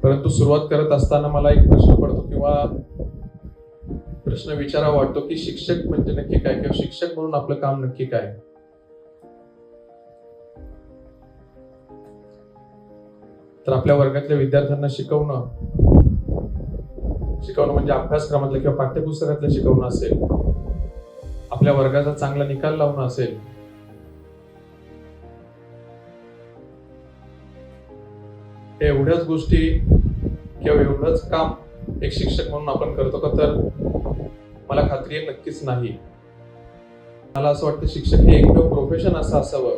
परंतु सुरुवात करत असताना मला एक प्रश्न पडतो किंवा प्रश्न विचारावा वाटतो की शिक्षक म्हणजे नक्की काय, किंवा शिक्षक म्हणून आपलं काम नक्की काय. तर आपल्या वर्गातल्या विद्यार्थ्यांना शिकवणं म्हणजे अभ्यासक्रमातलं किंवा पाठ्यपुस्तकातलं शिकवणं असेल, आपल्या वर्गाचा चांगला निकाल लावणं असेल, एवढ्याच गोष्टी किंवा एवढंच काम एक शिक्षक म्हणून आपण करतो का, तर मला खात्री आहे नक्कीच नाही. मला असं वाटतं शिक्षक हे एकमेव प्रोफेशन असं असावं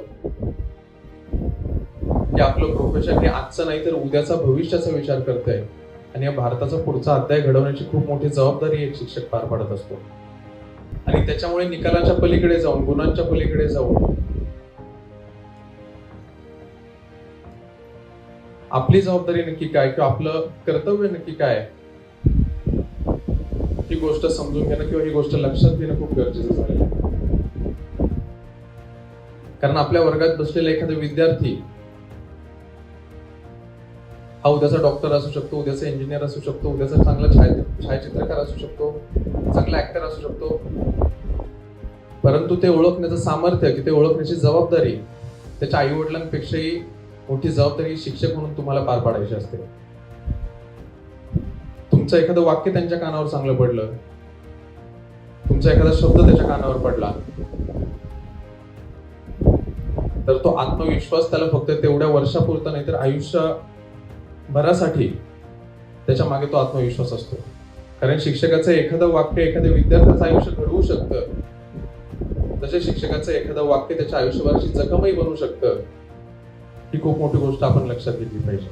की आपलं प्रोफेशन हे आजचं नाही तर उद्याचा भविष्याचा विचार करतंय आणि या भारताचा पुढचा अध्याय घडवण्याची खूप मोठी जबाबदारी एक शिक्षक पार पाडत असतो. आणि त्याच्यामुळे निकालाच्या पलीकडे जाऊन, गुणांच्या पलीकडे जाऊन आपली जबाबदारी नक्की काय किंवा आपलं कर्तव्य नक्की काय, ही गोष्ट समजून घेणं किंवा ही गोष्ट लक्षात घेणं खूप गरजेचं झालेलं आहे. कारण आपल्या वर्गात बसलेला एखादा विद्यार्थी हा उद्याचा डॉक्टर असू शकतो, उद्याचा इंजिनियर असू शकतो, उद्याचा चांगला छायाचित्रकार असू शकतो, चांगला ऍक्टर असू शकतो. परंतु ते ओळखण्याचं सामर्थ्य, की ते ओळखण्याची जबाबदारी त्याच्या आई वडिलांपेक्षाही मोठी जबाबदारी शिक्षक म्हणून तुम्हाला पार पाडायची असते. तुमचं एखादं वाक्य त्यांच्या कानावर चांगलं पडलं, तुमचा एखादा शब्द त्याच्या कानावर पडला, तर तो आत्मविश्वास त्याला फक्त तेवढ्या वर्षापुरता नाही तर आयुष्यभरासाठी त्याच्या मागे तो आत्मविश्वास असतो. कारण शिक्षकाचं एखादं वाक्य एखाद्या विद्यार्थ्याचं आयुष्य घडवू शकतं, तसे शिक्षकाचं एखादं वाक्य त्याच्या आयुष्यभराची जखमही बनवू शकतं. ही खूप मोठी गोष्ट आपण लक्षात घेतली पाहिजे.